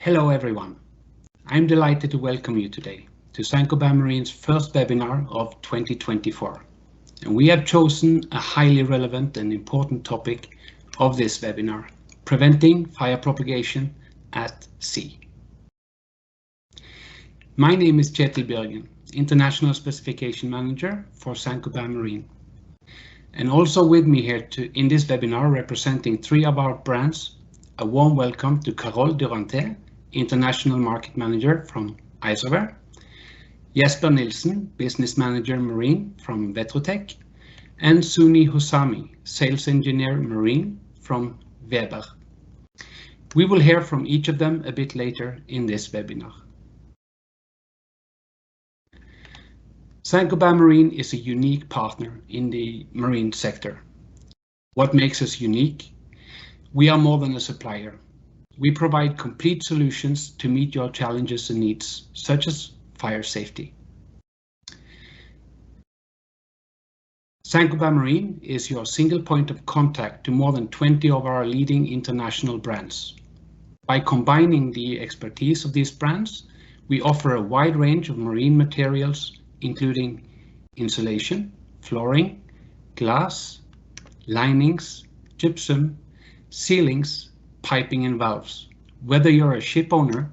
Hello everyone. I'm delighted to welcome you today to Saint-Gobain Marine's first webinar of 2024. And we have chosen a highly relevant and important topic of this webinar, preventing fire propagation at sea. My name is Kjetil Bjørgen, International Specification Manager for Saint-Gobain Marine. And also with me here in this webinar representing 3 of our brands, a warm welcome to Carole Durantet, International Market Manager from Isover, Jesper Nilsen, Business Manager Marine from Vetrotech, and Suni Hosami, Sales Engineer Marine from Weber. We will hear from each of them a bit later in this webinar. Saint-Gobain Marine is a unique partner in the marine sector. What makes us unique? We are more than a supplier. We provide complete solutions to meet your challenges and needs, such as fire safety. Saint-Gobain Marine is your single point of contact to more than 20 of our leading international brands. By combining the expertise of these brands, we offer a wide range of marine materials, including insulation, flooring, glass, linings, gypsum, ceilings, piping and valves. Whether you're a ship owner,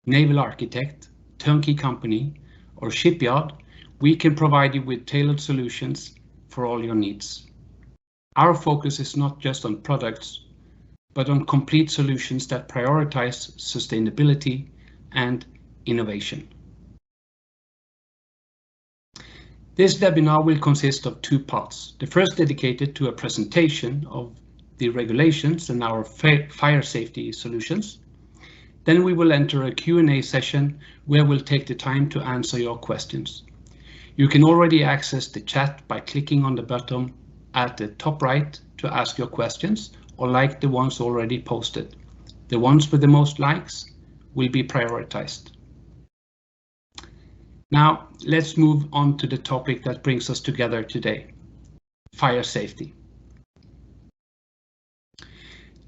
naval architect, turnkey company, or shipyard, we can provide you with tailored solutions for all your needs. Our focus is not just on products, but on complete solutions that prioritize sustainability and innovation. This webinar will consist of 2 parts. The first dedicated to a presentation of the regulations and our fire safety solutions. Then we will enter a Q&A session where we'll take the time to answer your questions. You can already access the chat by clicking on the button at the top right to ask your questions or like the ones already posted. The ones with the most likes will be prioritized. Now let's move on to the topic that brings us together today, fire safety.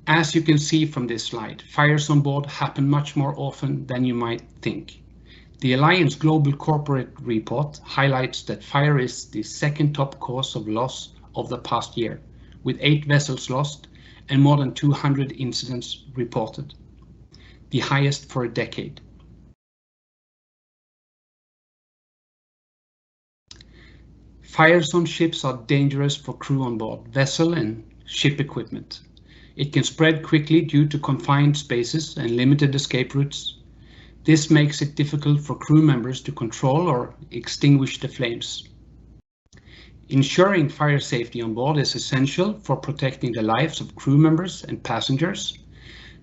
As you can see from this slide, fires on board happen much more often than you might think. The Alliance Global Corporate Report highlights that fire is the second top cause of loss of the past year, with 8 vessels lost and more than 200 incidents reported, the highest for a decade. Fires on ships are dangerous for crew on board, vessel and ship equipment. It can spread quickly due to confined spaces and limited escape routes. This makes it difficult for crew members to control or extinguish the flames. Ensuring fire safety on board is essential for protecting the lives of crew members and passengers.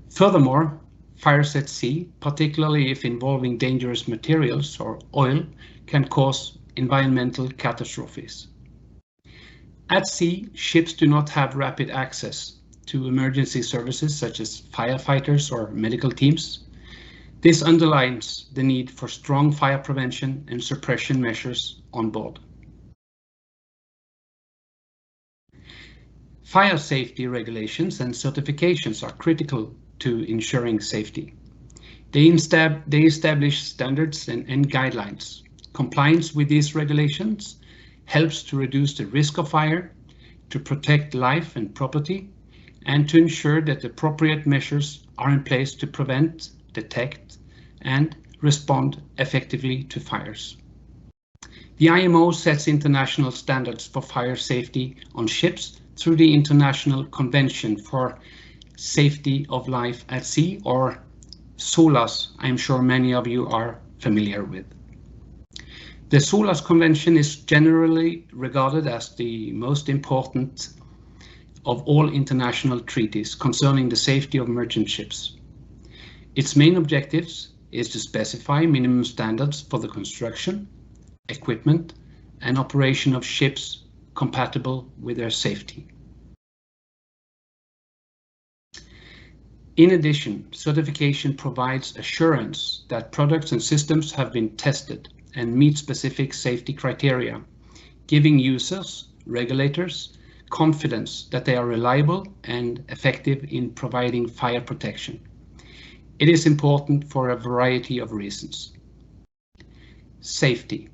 Furthermore, fires at sea, particularly if involving dangerous materials or oil, can cause environmental catastrophes. At sea, ships do not have rapid access to emergency services such as firefighters or medical teams. This underlines the need for strong fire prevention and suppression measures on board. Fire safety regulations and certifications are critical to ensuring safety. They establish standards and guidelines. Compliance with these regulations helps to reduce the risk of fire, to protect life and property, and to ensure that appropriate measures are in place to prevent, detect, and respond effectively to fires. The IMO sets international standards for fire safety on ships through the International Convention for Safety of Life at Sea, or SOLAS, I'm sure many of you are familiar with. The SOLAS Convention is generally regarded as the most important of all international treaties concerning the safety of merchant ships. Its main objectives is to specify minimum standards for the construction, equipment, and operation of ships compatible with their safety. In addition, certification provides assurance that products and systems have been tested and meet specific safety criteria, giving users, regulators, confidence that they are reliable and effective in providing fire protection. It is important for a variety of reasons. Safety.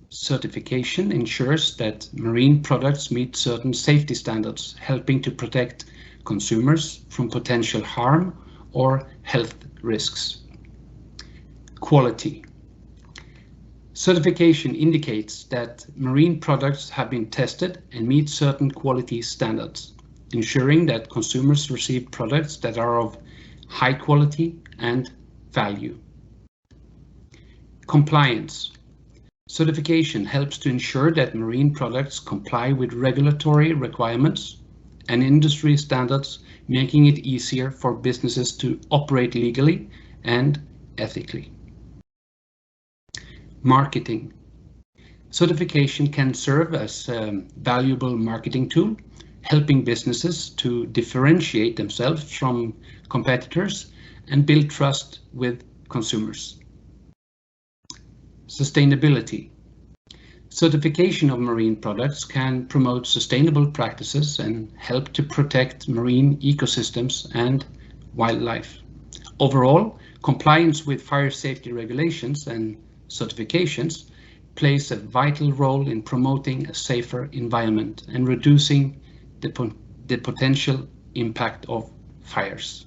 Certification ensures that marine products meet certain safety standards, helping to protect consumers from potential harm or health risks. Quality. Certification indicates that marine products have been tested and meet certain quality standards, ensuring that consumers receive products that are of high quality and value. Compliance. Certification helps to ensure that marine products comply with regulatory requirements and industry standards, making it easier for businesses to operate legally and ethically. Marketing. Certification can serve as a valuable marketing tool, helping businesses to differentiate themselves from competitors and build trust with consumers. Sustainability. Certification of marine products can promote sustainable practices and help to protect marine ecosystems and wildlife. Overall, compliance with fire safety regulations and certifications plays a vital role in promoting a safer environment and reducing the potential impact of fires.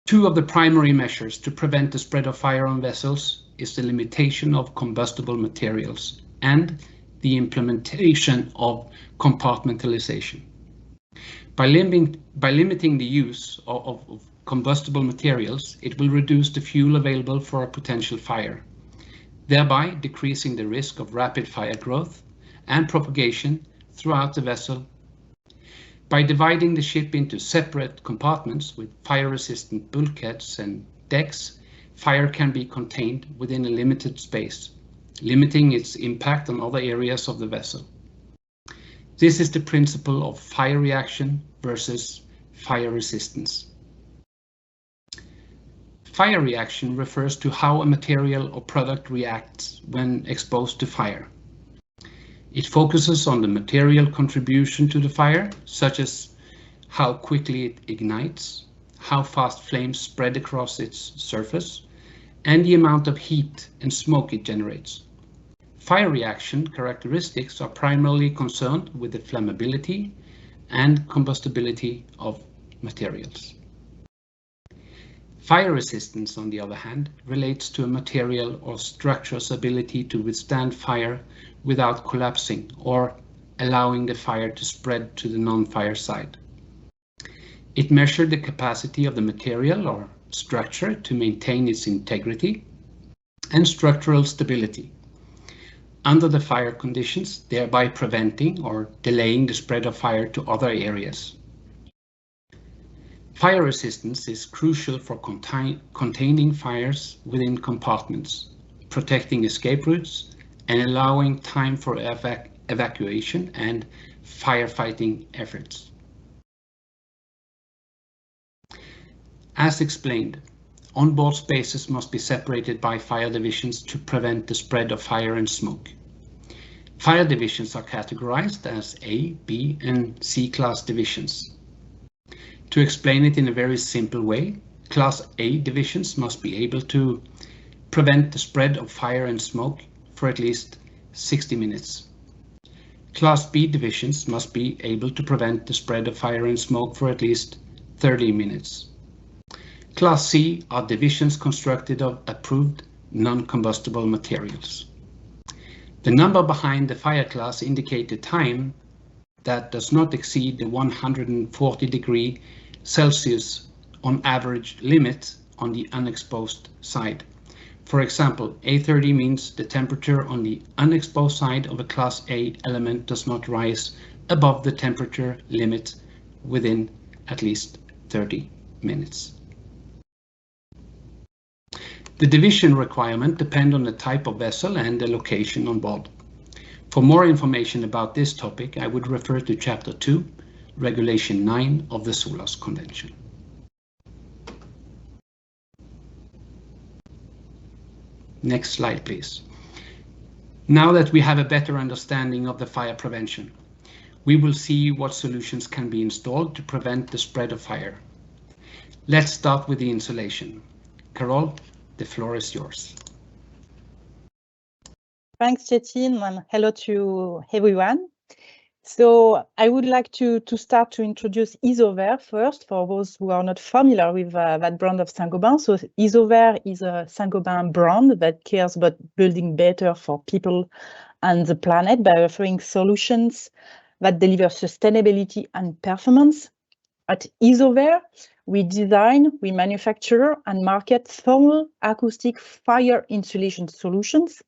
Two of the primary measures to prevent the spread of fire on vessels is the limitation of combustible materials and the implementation of compartmentalization. By limiting the use of combustible materials, it will reduce the fuel available for a potential fire, thereby decreasing the risk of rapid fire growth and propagation throughout the vessel. By dividing the ship into separate compartments with fire-resistant bulkheads and decks, fire can be contained within a limited space, limiting its impact on other areas of the vessel. This is the principle of fire reaction versus fire resistance. Fire reaction refers to how a material or product reacts when exposed to fire. It focuses on the material contribution to the fire, such as how quickly it ignites, how fast flames spread across its surface, and the amount of heat and smoke it generates. Fire reaction characteristics are primarily concerned with the flammability and combustibility of materials. Fire resistance, on the other hand, relates to a material or structure's ability to withstand fire without collapsing or allowing the fire to spread to the non-fire side. It measures the capacity of the material or structure to maintain its integrity and structural stability under the fire conditions, thereby preventing or delaying the spread of fire to other areas. Fire resistance is crucial for containing fires within compartments, protecting escape routes, and allowing time for evacuation and firefighting efforts. As explained, onboard spaces must be separated by fire divisions to prevent the spread of fire and smoke. Fire divisions are categorized as A, B, and C class divisions. To explain it in a very simple way, Class A divisions must be able to prevent the spread of fire and smoke for at least 60 minutes. Class B divisions must be able to prevent the spread of fire and smoke for at least 30 minutes. Class C are divisions constructed of approved non-combustible materials. The number behind the fire class indicates the time that does not exceed the 140 °C on average limit on the unexposed side. For example, A30 means the temperature on the unexposed side of a Class A element does not rise above the temperature limit within at least 30 minutes. The division requirement depends on the type of vessel and the location on board. For more information about this topic, I would refer to Chapter 2, Regulation 9 of the SOLAS Convention. Next slide, please. Now that we have a better understanding of the fire prevention, we will see what solutions can be installed to prevent the spread of fire. Let's start with the insulation. Carol, the floor is yours. Thanks, Chetin, and hello to everyone. So I would like to start to introduce Isover first, for those who are not familiar with that brand of Saint-Gobain. So Isover is a Saint-Gobain brand that cares about building better for people and the planet by offering solutions that deliver sustainability and performance. At Isover, we design, we manufacture and market thermal, acoustic, fire insulation solutions,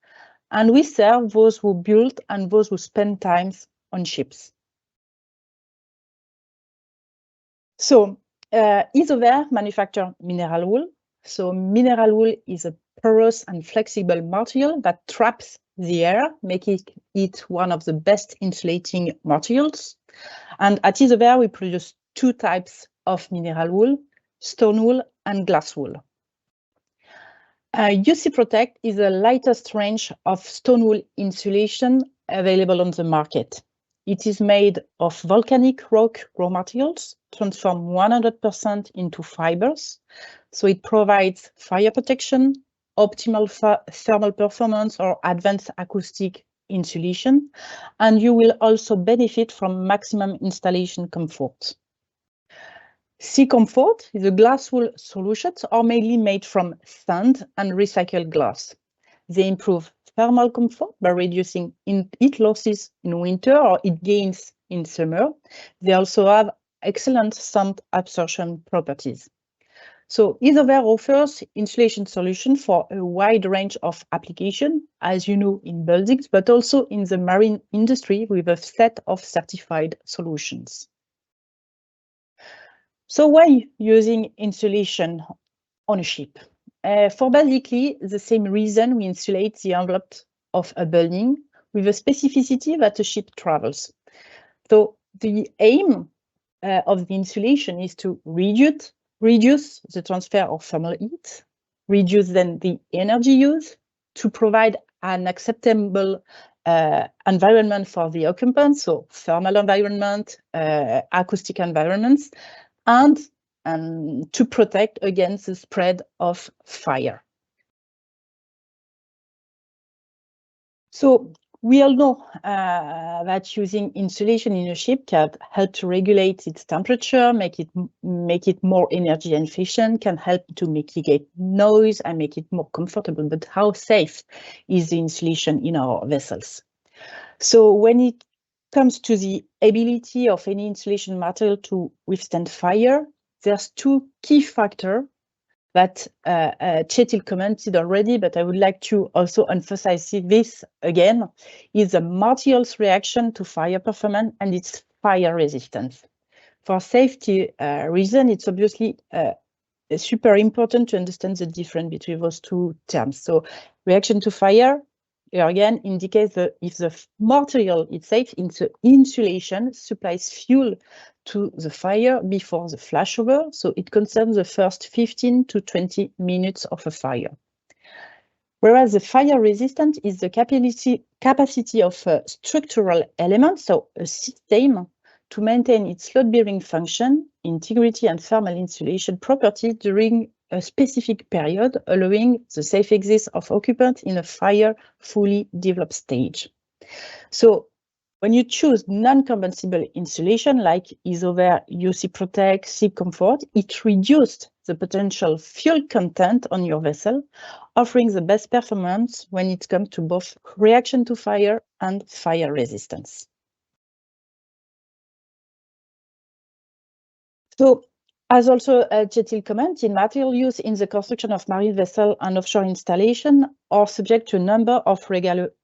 and we serve those who build and those who spend time on ships. So Isover manufacture mineral wool. So mineral wool is a porous and flexible material that traps the air, making it one of the best insulating materials. And at Isover, we produce two types of mineral wool, stone wool and glass wool. UC Protect is the lightest range of stone wool insulation available on the market. It is made of volcanic rock raw materials, transformed 100% into fibers. So it provides fire protection, optimal thermal performance, or advanced acoustic insulation. And you will also benefit from maximum installation comfort. Sea Comfort is a glass wool solutions are mainly made from sand and recycled glass. They improve thermal comfort by reducing heat losses in winter or heat gains in summer. They also have excellent sound absorption properties. So Isover offers insulation solution for a wide range of applications, as you know, in buildings, but also in the marine industry with a set of certified solutions. So why using insulation on a ship? For basically the same reason we insulate the envelope of a building with a specificity that a ship travels. So the aim of the insulation is to reduce the transfer of thermal heat, reduce then the energy use, to provide an acceptable environment for the occupants, so thermal environment, acoustic environments, and to protect against the spread of fire. So we all know that using insulation in a ship can help to regulate its temperature, make it more energy efficient, can help to mitigate noise and make it more comfortable. But how safe is the insulation in our vessels? So when it comes to the ability of any insulation material to withstand fire, there's two key factors that Chetil commented already, but I would like to also emphasize this again, is the material's reaction to fire performance and its fire resistance. For safety reason, it's obviously super important to understand the difference between those two terms. So reaction to fire, here again, indicates that if the material is safe, the insulation supplies fuel to the fire before the flashover, so it concerns the first 15 to 20 minutes of a fire. Whereas the fire resistant is the capacity of a structural element, so a system, to maintain its load-bearing function, integrity and thermal insulation property during a specific period, allowing the safe exit of occupants in a fire fully developed stage. So when you choose non-combustible insulation like Isover, UC Protect, Sea Comfort, it reduced the potential fuel content on your vessel, offering the best performance when it comes to both reaction to fire and fire resistance. So, as also Chetil commented, material use in the construction of marine vessel and offshore installation are subject to a number of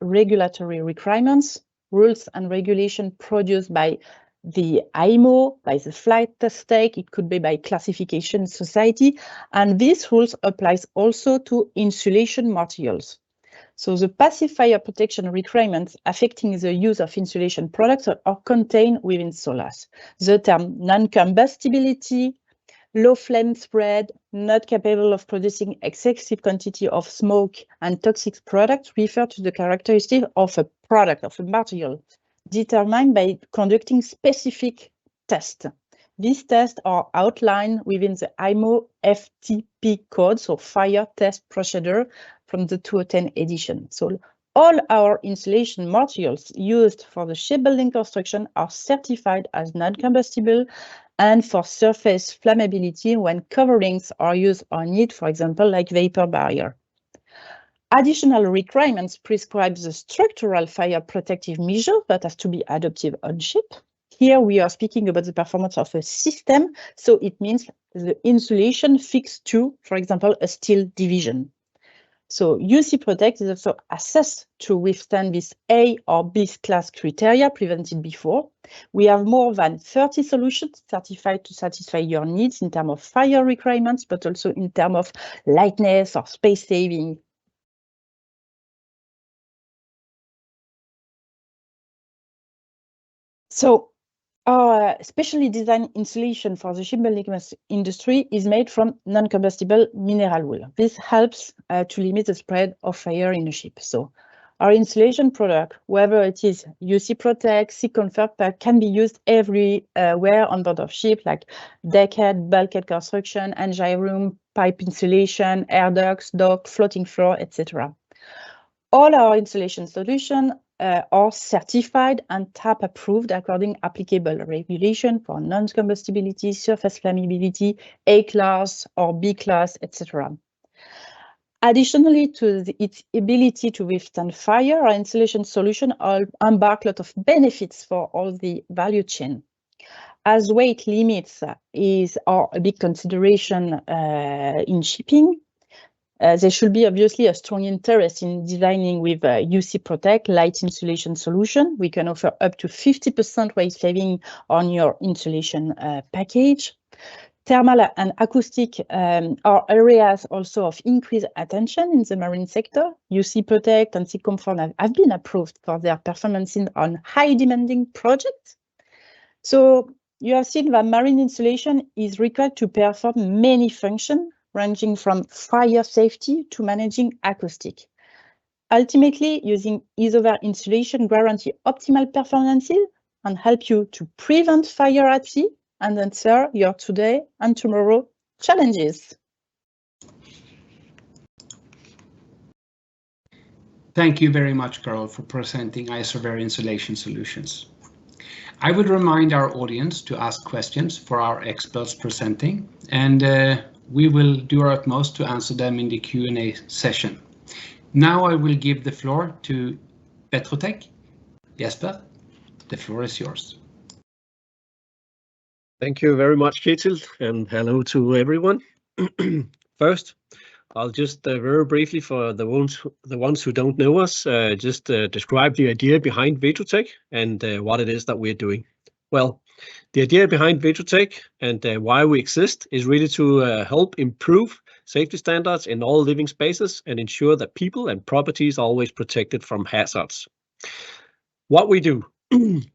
regulatory requirements, rules and regulations produced by the IMO, by the flight stake, it could be by classification society, and these rules applies also to insulation materials. So the passive fire protection requirements affecting the use of insulation products are contained within SOLAS. The term non-combustibility, low flame spread, not capable of producing excessive quantity of smoke and toxic products refer to the characteristic of a product, of a material, determined by conducting specific tests. These tests are outlined within the IMO FTP code, so Fire Test Procedure from the 2010 edition. So all our insulation materials used for the shipbuilding construction are certified as non-combustible and for surface flammability when coverings are used on it, for example, like vapor barrier. Additional requirements prescribe the structural fire protective measure that has to be adopted on ship. Here we are speaking about the performance of a system, so it means the insulation fixed to, for example, a steel division. So UC Protect is also assessed to withstand this A or B class criteria presented before. We have more than 30 solutions certified to satisfy your needs in terms of fire requirements, but also in terms of lightness or space saving. So our specially designed insulation for the shipbuilding industry is made from non-combustible mineral wool. This helps to limit the spread of fire in a ship. So our insulation product, whether it is UC Protect, Sea Comfort Pack, can be used everywhere on board of ship, like deckhead, bulkhead construction, engine room, pipe insulation, air ducts, dock, floating floor, etc. All our insulation solutions are certified and TAP approved according applicable regulation for non-combustibility, surface flammability, A class or B class, etc. Additionally to its ability to withstand fire, our insulation solution embark a lot of benefits for all the value chain. As weight limits are a big consideration in shipping, there should be obviously a strong interest in designing with UC Protect light insulation solution. We can offer up to 50% weight saving on your insulation package. Thermal and acoustic are areas also of increased attention in the marine sector. UC Protect and Sea Comfort have been approved for their performance on high demanding projects. So you have seen that marine insulation is required to perform many functions, ranging from fire safety to managing acoustic. Ultimately, using Isover insulation guarantee optimal performances and help you to prevent fire at sea and answer your today and tomorrow challenges. Thank you very much, Carol, for presenting Isover insulation solutions. I would remind our audience to ask questions for our experts presenting, and we will do our utmost to answer them in the Q&A session. Now I will give the floor to Petrotech. Jesper, the floor is yours. Thank you very much, Kjetil, and hello to everyone. First, I'll just very briefly, for the ones who don't know us, just describe the idea behind Vetrotech and what it is that we're doing. Well, the idea behind Vetrotech and why we exist is really to help improve safety standards in all living spaces and ensure that people and properties are always protected from hazards. What we do,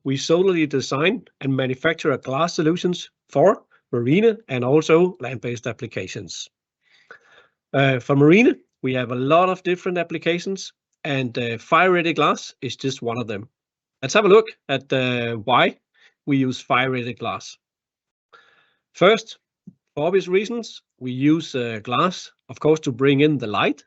we solely design and manufacture glass solutions for marine and also land-based applications. For marine, we have a lot of different applications, and fire-rated glass is just one of them. Let's have a look at why we use fire-rated glass. First, for obvious reasons, we use glass, of course, to bring in the light.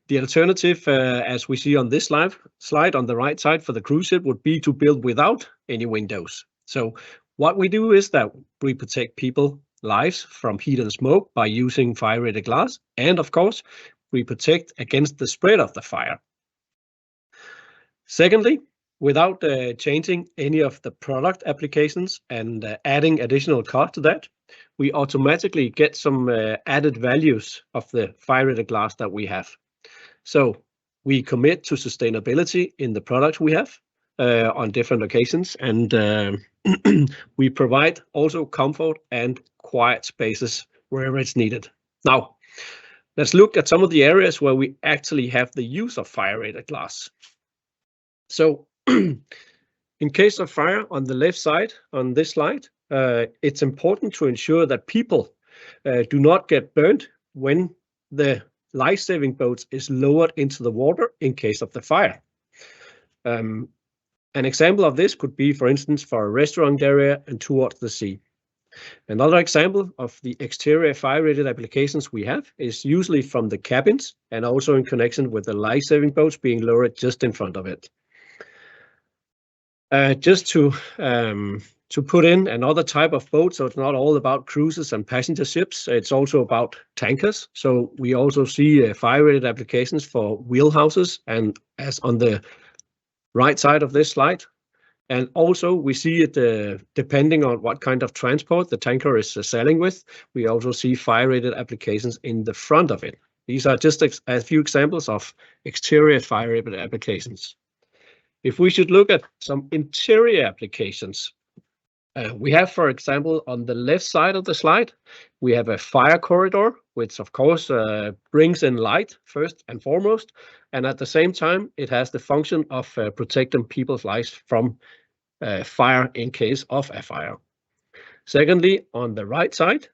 The alternative, as we see on this slide on the right side for the cruise ship, would be to build without any windows. So what we do is that we protect people's lives from heat and smoke by using fire-rated glass, and of course, we protect against the spread of the fire. Secondly, without changing any of the product applications and adding additional cost to that, we automatically get some added values of the fire-rated glass that we have. So we commit to sustainability in the products we have on different occasions, and we provide also comfort and quiet spaces wherever it's needed. Now, let's look at some of the areas where we actually have the use of fire-rated glass. So in case of fire on the left side on this slide, it's important to ensure that people do not get burnt when the life-saving boat is lowered into the water in case of the fire. An example of this could be, for instance, for a restaurant area and towards the sea. Another example of the exterior fire-rated applications we have is usually from the cabins and also in connection with the life-saving boats being lowered just in front of it. Just to put in another type of boat, so it's not all about cruises and passenger ships, it's also about tankers. So we also see fire-rated applications for wheelhouses, and as on the right side of this slide. And also we see it depending on what kind of transport the tanker is sailing with, we also see fire-rated applications in the front of it. These are just a few examples of exterior fire-rated applications. If we should look at some interior applications, we have, for example, on the left side of the slide, we have a fire corridor, which of course brings in light first and foremost, and at the same time, it has the function of protecting people's lives from fire in case of a fire. Secondly, on the right side,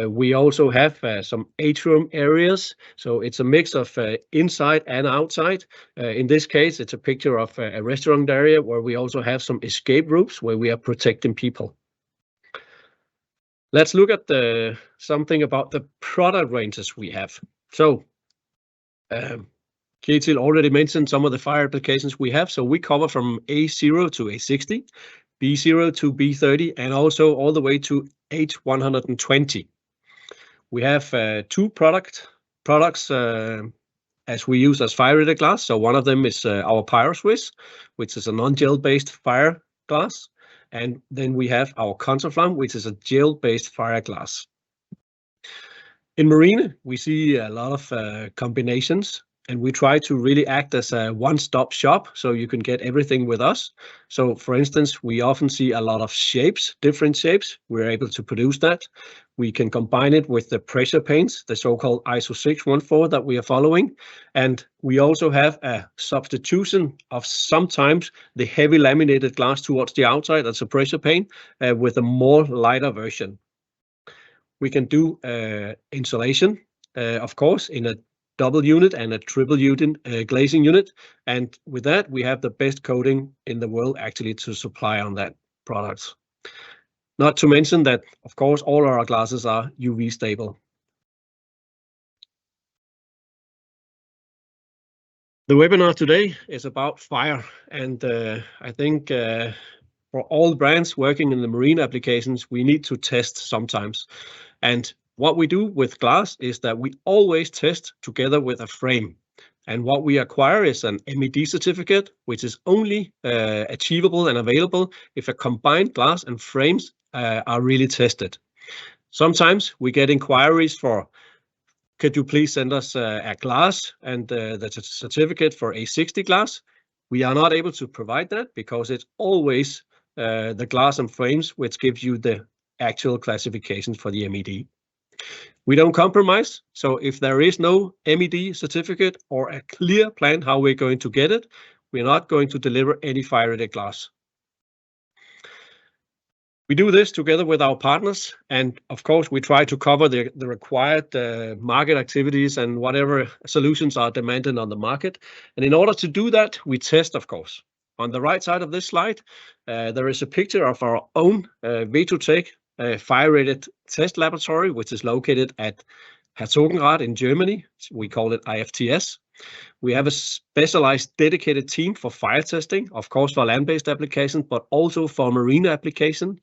we also have some atrium areas. So it's a mix of inside and outside. In this case, it's a picture of a restaurant area where we also have some escape routes where we are protecting people. Let's look at something about the product ranges we have. So Kjetil already mentioned some of the fire applications we have. So we cover from A0 to A60, B0 to B30, and also all the way to H120. We have two products as we use as fire-rated glass. So one of them is our PyroSwiss, which is a non-gel-based fire glass. And then we have our Contraflam, which is a gel-based fire glass. In marine, we see a lot of combinations, and we try to really act as a one-stop shop so you can get everything with us. So for instance, we often see a lot of shapes, different shapes. We're able to produce that. We can combine it with the pressure paints, the so-called ISO 614 that we are following. And we also have a substitution of sometimes the heavy laminated glass towards the outside, that's a pressure paint, with a more lighter version. We can do insulation, of course, in a double unit and a triple unit glazing unit. And with that, we have the best coating in the world actually to supply on that product. Not to mention that, of course, all our glasses are UV stable. The webinar today is about fire, and I think for all brands working in the marine applications, we need to test sometimes. And what we do with glass is that we always test together with a frame. And what we acquire is an MED certificate, which is only achievable and available if a combined glass and frames are really tested. Sometimes we get inquiries for, could you please send us a glass and the certificate for A60 glass? We are not able to provide that because it's always the glass and frames which gives you the actual classifications for the MED. We don't compromise, so if there is no MED certificate or a clear plan how we're going to get it, we're not going to deliver any fire-rated glass. We do this together with our partners, and of course we try to cover the required market activities and whatever solutions are demanded on the market. And in order to do that, we test, of course. On the right side of this slide, there is a picture of our own Vetrotech fire-rated test laboratory, which is located at Herzogenrath in Germany. We call it IFTS. We have a specialized dedicated team for fire testing, of course for land-based applications, but also for marine application.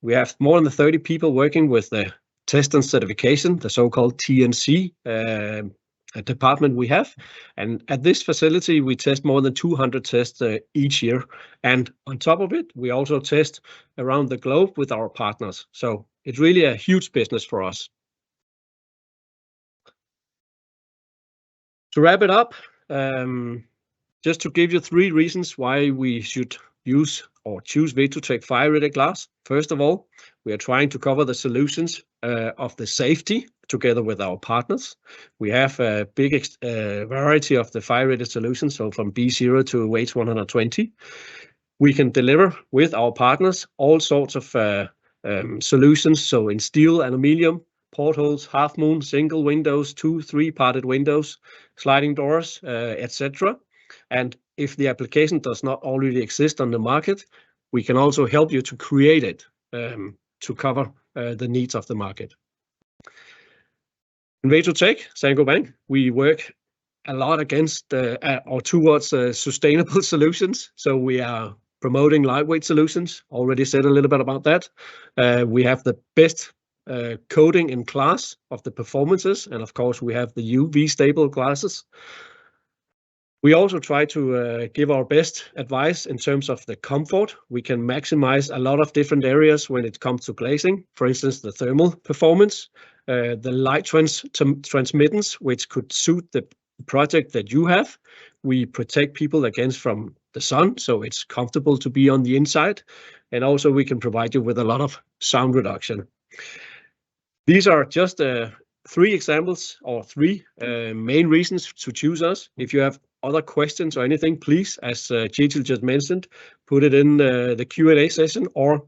We have more than 30 people working with the test and certification, the so-called TNC department we have. And at this facility, we test more than 200 tests each year. And on top of it, we also test around the globe with our partners. So it's really a huge business for us. To wrap it up, just to give you 3 reasons why we should use or choose Vetrotech fire-rated glass. First of all, we are trying to cover the solutions of the safety together with our partners. We have a big variety of the fire-rated solutions, so from B0 to H120. We can deliver with our partners all sorts of solutions, so in steel, aluminium, portholes, half moon, single windows, 2, 3-parted windows, sliding doors, etc. And if the application does not already exist on the market, we can also help you to create it. to cover the needs of the market. In VetoTech, Saint-Gobain, we work a lot against or towards sustainable solutions. So we are promoting lightweight solutions. Already said a little bit about that. We have the best coating in class of the performances, and of course we have the UV stable glasses. We also try to give our best advice in terms of the comfort. We can maximize a lot of different areas when it comes to glazing. For instance, the thermal performance, the light transmittance, which could suit the project that you have. We protect people against from the sun, so it's comfortable to be on the inside. And also we can provide you with a lot of sound reduction. These are just 3 examples or 3 main reasons to choose us. If you have other questions or anything, please, as Kjetil just mentioned, put it in the Q&A session or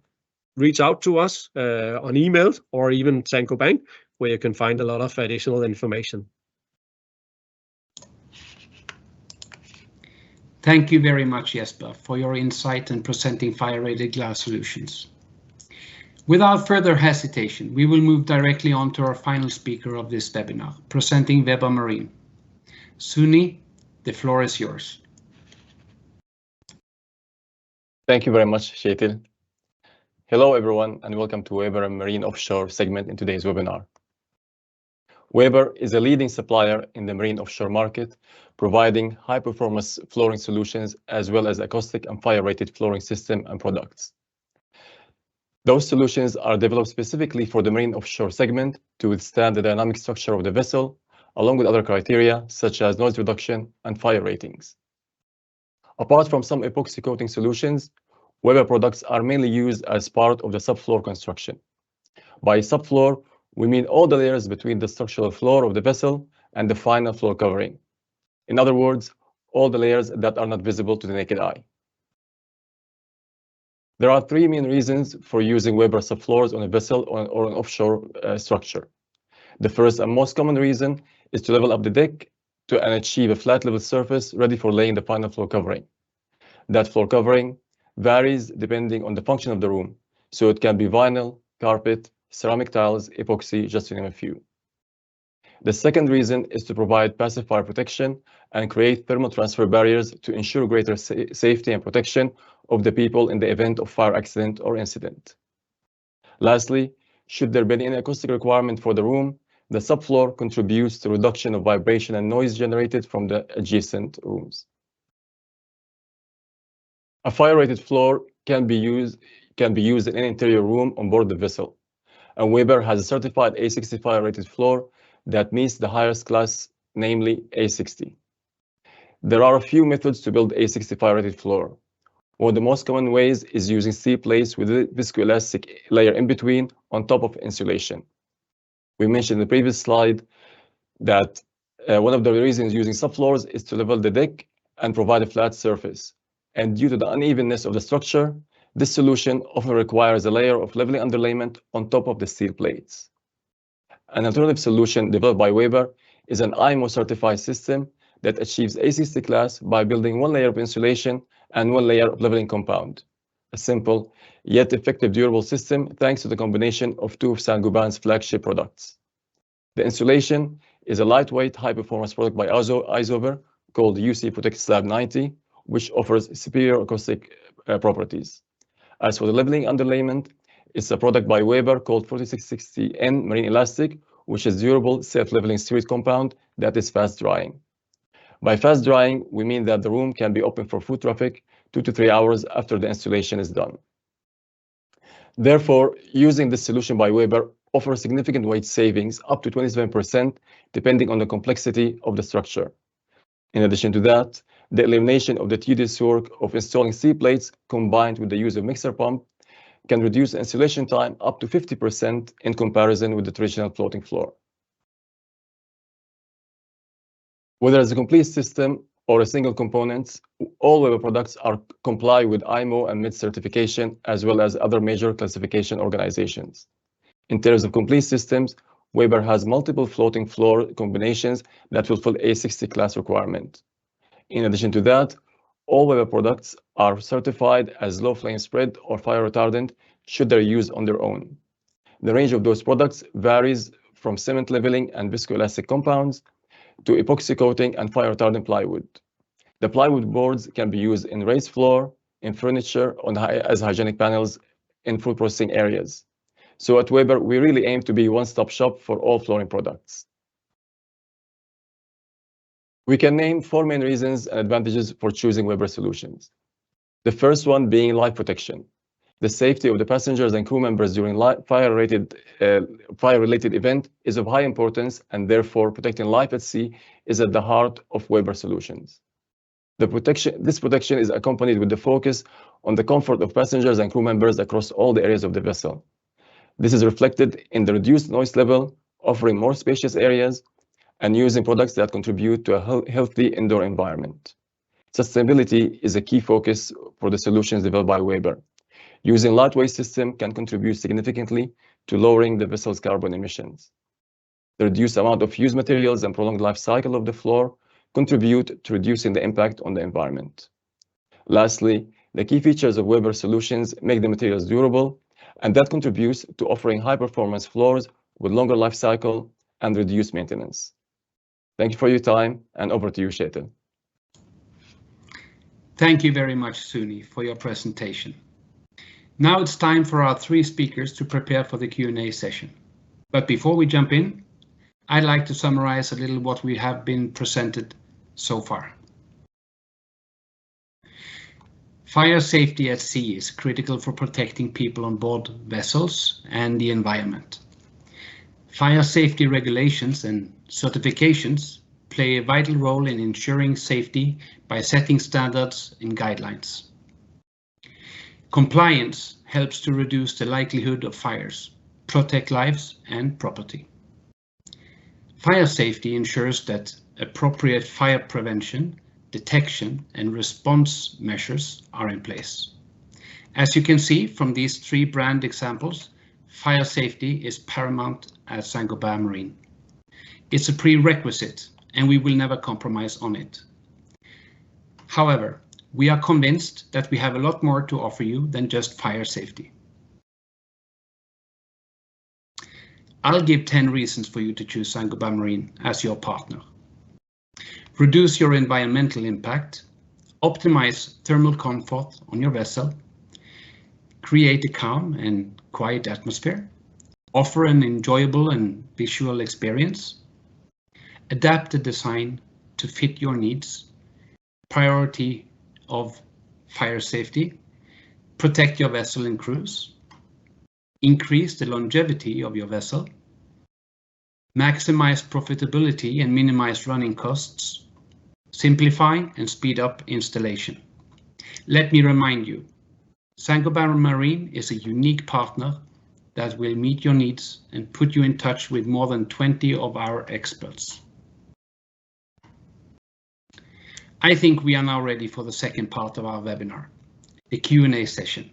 reach out to us on email or even Saint-Gobain, where you can find a lot of additional information. Thank you very much, Jesper, for your insight and presenting fire-rated glass solutions. Without further hesitation, we will move directly on to our final speaker of this webinar, presenting Weber Marine. Suni, the floor is yours. Thank you very much, Kjetil. Hello, everyone, and welcome to Weber Marine Offshore segment in today's webinar. Weber is a leading supplier in the marine offshore market, providing high-performance flooring solutions as well as acoustic and fire-rated flooring system and products. Those solutions are developed specifically for the marine offshore segment to withstand the dynamic structure of the vessel, along with other criteria such as noise reduction and fire ratings. Apart from some epoxy coating solutions, Weber products are mainly used as part of the subfloor construction. By subfloor, we mean all the layers between the structural floor of the vessel and the final floor covering. In other words, all the layers that are not visible to the naked eye. There are 3 main reasons for using Weber subfloors on a vessel or an offshore structure. The first and most common reason is to level up the deck and achieve a flat level surface ready for laying the final floor covering. That floor covering varies depending on the function of the room, so it can be vinyl, carpet, ceramic tiles, epoxy, just to name a few. The second reason is to provide passive fire protection and create thermal transfer barriers to ensure greater safety and protection of the people in the event of fire accident or incident. Lastly, should there be any acoustic requirement for the room, the subfloor contributes to reduction of vibration and noise generated from the adjacent rooms. A fire-rated floor can be used in any interior room on board the vessel, and Weber has a certified A60 fire-rated floor that meets the highest class, namely A60. There are a few methods to build A60 fire-rated floor. One of the most common ways is using steel plates with a viscoelastic layer in between on top of insulation. We mentioned in the previous slide that one of the reasons using subfloors is to level the deck and provide a flat surface. And due to the unevenness of the structure, this solution often requires a layer of leveling underlayment on top of the steel plates. An alternative solution developed by Weber is an IMO certified system that achieves A60 class by building 1 layer of insulation and 1 layer of leveling compound. A simple yet effective durable system thanks to the combination of 2 of Saint-Gobain's flagship products. The insulation is a lightweight high-performance product by Isover called UC Protect Slab 90, which offers superior acoustic properties. As for the leveling underlayment, it's a product by Weber called 4660N Marine Elastic, which is durable self-leveling street compound that is fast drying. By fast drying, we mean that the room can be open for foot traffic 2 to 3 hours after the installation is done. Therefore, using this solution by Weber offers significant weight savings up to 27%, depending on the complexity of the structure. In addition to that, the elimination of the tedious work of installing steel plates combined with the use of mixer pump can reduce installation time up to 50% in comparison with the traditional floating floor. Whether it's a complete system or a single component, all Weber products comply with IMO and MID certification, as well as other major classification organizations. In terms of complete systems, Weber has multiple floating floor combinations that fulfill A60 class requirement. In addition to that, all Weber products are certified as low flame spread or fire retardant should they use on their own. The range of those products varies from cement leveling and viscoelastic compounds to epoxy coating and fire retardant plywood. The plywood boards can be used in raised floor, in furniture, as hygienic panels in food processing areas. So at Weber, we really aim to be a one-stop shop for all flooring products. We can name 4 main reasons and advantages for choosing Weber solutions. The first one being life protection. The safety of the passengers and crew members during fire-related event is of high importance, and therefore protecting life at sea is at the heart of Weber solutions. This protection is accompanied with the focus on the comfort of passengers and crew members across all the areas of the vessel. This is reflected in the reduced noise level, offering more spacious areas, and using products that contribute to a healthy indoor environment. Sustainability is a key focus for the solutions developed by Weber. Using lightweight system can contribute significantly to lowering the vessel's carbon emissions. The reduced amount of used materials and prolonged life cycle of the floor contribute to reducing the impact on the environment. Lastly, the key features of Weber solutions make the materials durable, and that contributes to offering high-performance floors with longer life cycle and reduced maintenance. Thank you for your time, and over to you, Shetil. Thank you very much, Suni, for your presentation. Now it's time for our 3 speakers to prepare for the Q&A session. But before we jump in, I'd like to summarize a little what we have been presented so far. Fire safety at sea is critical for protecting people on board vessels and the environment. Fire safety regulations and certifications play a vital role in ensuring safety by setting standards and guidelines. Compliance helps to reduce the likelihood of fires, protect lives and property. Fire safety ensures that appropriate fire prevention, detection and response measures are in place. As you can see from these 3 brand examples, fire safety is paramount at Saint-Gobain Marine. It's a prerequisite and we will never compromise on it. However, we are convinced that we have a lot more to offer you than just fire safety. I'll give 10 reasons for you to choose Saint-Gobain Marine as your partner. Reduce your environmental impact, optimize thermal comfort on your vessel, create a calm and quiet atmosphere, offer an enjoyable and visual experience, adapt the design to fit your needs, priority of fire safety, protect your vessel and crews, increase the longevity of your vessel, maximize profitability and minimize running costs, simplify and speed up installation. Let me remind you, Saint-Gobain Marine is a unique partner that will meet your needs and put you in touch with more than 20 of our experts. I think we are now ready for the second part of our webinar, the Q&A session.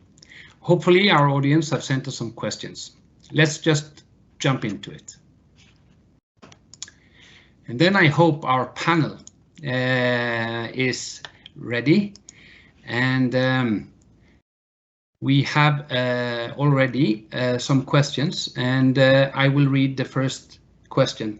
Hopefully our audience have sent us some questions. Let's just jump into it. And then I hope our panel is ready, and we have already some questions, and I will read the first question.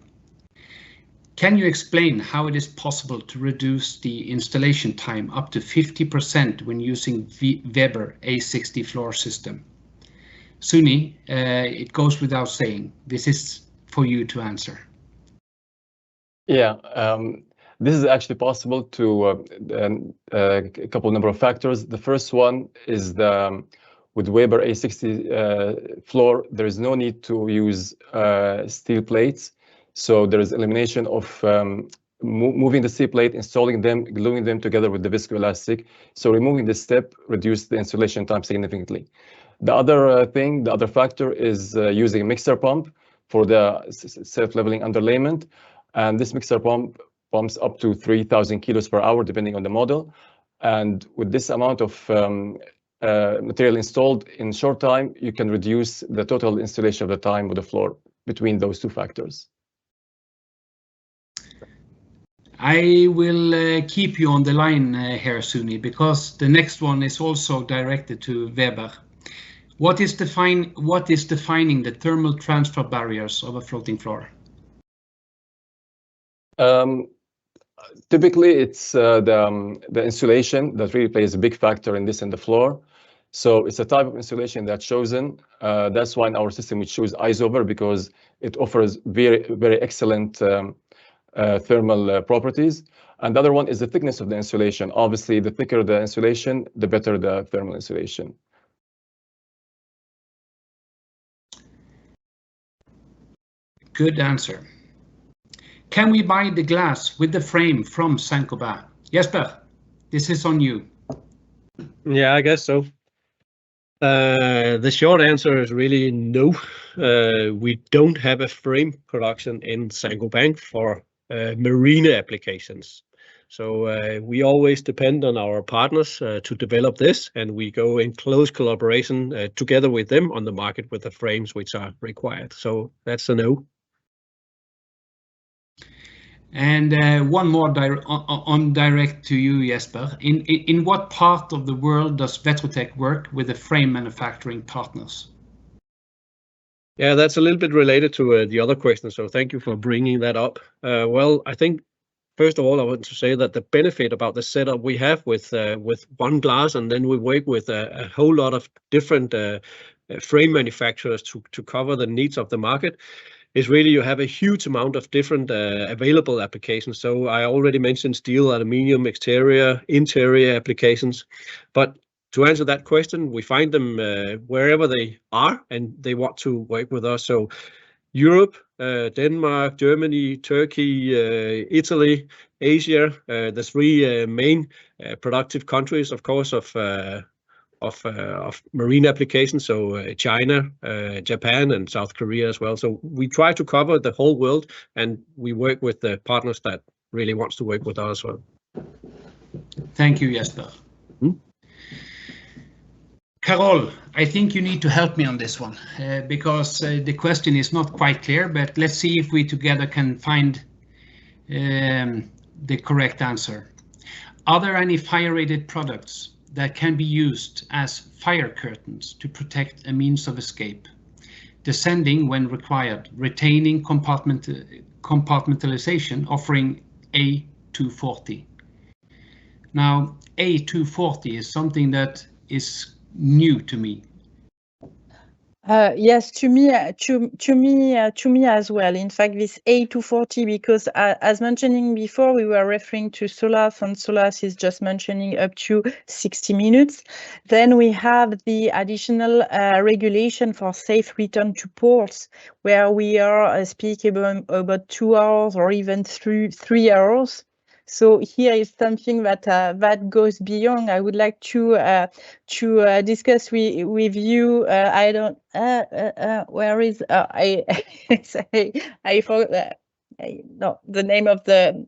Can you explain how it is possible to reduce the installation time up to 50% when using Weber A60 floor system? Suni, it goes without saying, this is for you to answer. Yeah, this is actually possible to a couple number of factors. The first one is with Weber A60 floor, there is no need to use steel plates. So there is elimination of moving the steel plate, installing them, gluing them together with the viscoelastic. So removing this step reduces the installation time significantly. The other factor is using a mixer pump for the self-leveling underlayment. And this mixer pump pumps up to 3,000 kilos per hour, depending on the model. And with this amount of material installed in short time, you can reduce the total installation of the time of the floor between those 2 factors. I will keep you on the line here, Suni, because the next one is also directed to Weber. What is defining the thermal transfer barriers of a floating floor? Typically, it's the insulation that really plays a big factor in this in the floor. So it's a type of insulation that's chosen. That's why in our system we choose isover, because it offers very excellent thermal properties. And the other one is the thickness of the insulation. Obviously, the thicker the insulation, the better the thermal insulation. Good answer. Can we buy the glass with the frame from Saint-Gobain? Jesper, this is on you. Yeah, I guess so. The short answer is really no. We don't have a frame production in Saint-Gobain for marine applications. So we always depend on our partners to develop this, and we go in close collaboration together with them on the market with the frames which are required. So that's a no. And one more direct to you, Jesper. In what part of the world does Vetrotech work with the frame manufacturing partners? Yeah, that's a little bit related to the other question, so thank you for bringing that up. Well, I think first of all, I want to say that the benefit about the setup we have with one glass, and then we work with a whole lot of different frame manufacturers to cover the needs of the market, is really you have a huge amount of different available applications. So I already mentioned steel, aluminium, exterior, interior applications. But to answer that question, we find them wherever they are and they want to work with us. So Europe, Denmark, Germany, Turkey, Italy, Asia, the three main productive countries, of course, of marine applications, so China, Japan, and South Korea as well. So we try to cover the whole world, and we work with the partners that really wants to work with us as well. Thank you, Jesper. Carol, I think you need to help me on this one because the question is not quite clear, but let's see if we together can find the correct answer. Are there any fire-rated products that can be used as fire curtains to protect a means of escape, descending when required, retaining compartmentalization, offering A240? Now, A240 is something that is new to me. Yes, to me as well. In fact, this A240, because as mentioning before, we were referring to SOLAS, and SOLAS is just mentioning up to 60 minutes. Then we have the additional regulation for safe return to ports, where we are speaking about 2 hours or even 3 hours. So here is something that that goes beyond. I would like to discuss with you. I don't. Where is I forgot. No, the name of the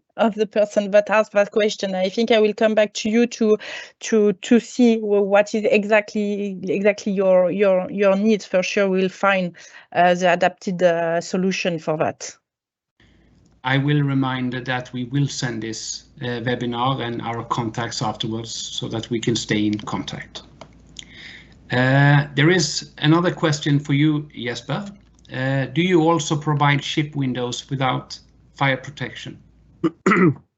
person that asked that question. I think I will come back to you to see what is exactly your needs. For sure, we'll find the adapted solution for that. I will remind that we will send this webinar and our contacts afterwards so that we can stay in contact. There is another question for you, Jesper. Do you also provide ship windows without fire protection?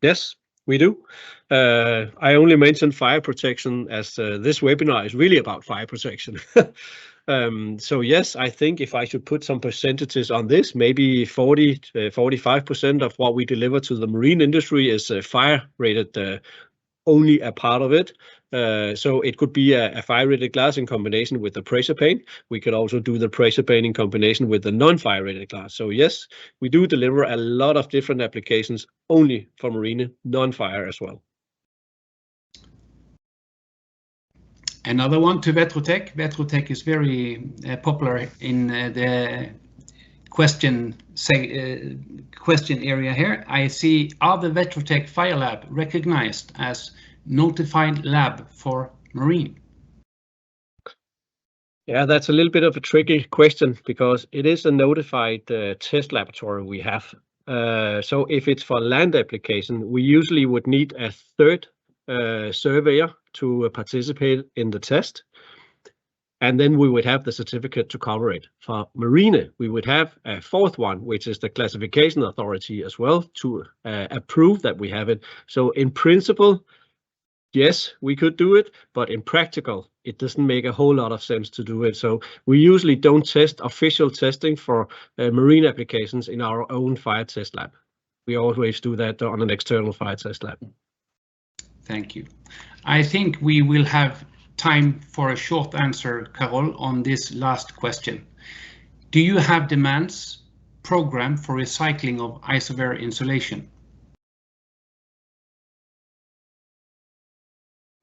Yes, we do. I only mentioned fire protection as this webinar is really about fire protection. So yes, I think if I should put some percentages on this, maybe 45% of what we deliver to the marine industry is fire rated, only a part of it. So it could be a fire rated glass in combination with the pressure paint. We could also do the pressure paint in combination with the non-fire rated glass. So yes, we do deliver a lot of different applications only for marine, non-fire as well. Another one to Vetrotech. Vetrotech is very popular in the question area here. I see, are the Vetrotech Fire Lab recognized as notified lab for marine? Yeah, that's a little bit of a tricky question because it is a notified test laboratory we have. So if it's for land application, we usually would need a third surveyor to participate in the test. and then we would have the certificate to cover it. For marine, we would have a fourth one, which is the classification authority as well, to approve that we have it. So in principle, yes, we could do it, but in practical, it doesn't make a whole lot of sense to do it. So we usually don't test official testing for marine applications in our own fire test lab. We always do that on an external fire test lab. Thank you. I think we will have time for a short answer, Carol, on this last question. Do you have demands program for recycling of isover insulation?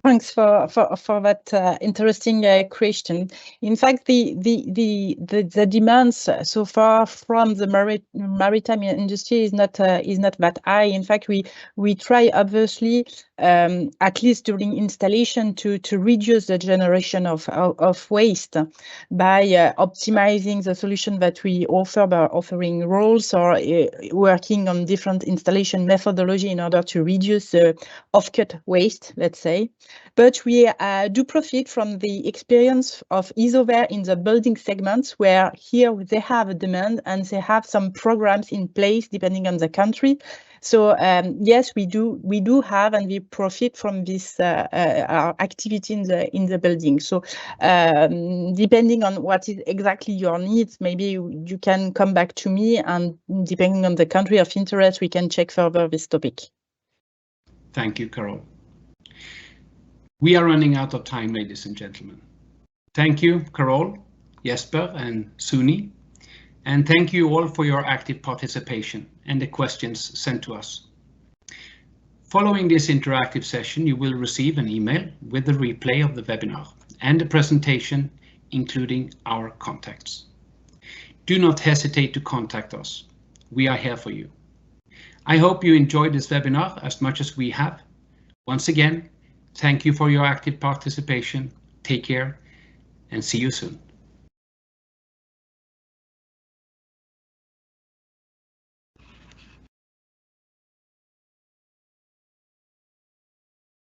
Thanks for that interesting question. In fact, the demands so far from the maritime industry is not that high. In fact, we try obviously at least during installation to reduce the generation of waste by optimizing the solution that we offer by offering rolls or working on different installation methodology in order to reduce the off-cut waste, let's say. But we do profit from the experience of Isover in the building segments, where here they have a demand and they have some programs in place depending on the country. So yes, we do have, and we profit from this our activity in the building. So depending on what is exactly your needs, maybe you can come back to me, and depending on the country of interest, we can check further this topic. Thank you, Carol. We are running out of time, ladies and gentlemen. Thank you, Carol, Jesper, and Suni. And thank you all for your active participation and the questions sent to us. Following this interactive session, you will receive an email with the replay of the webinar and the presentation, including our contacts. Do not hesitate to contact us. We are here for you. I hope you enjoyed this webinar as much as we have. Once again, thank you for your active participation. Take care and see you soon.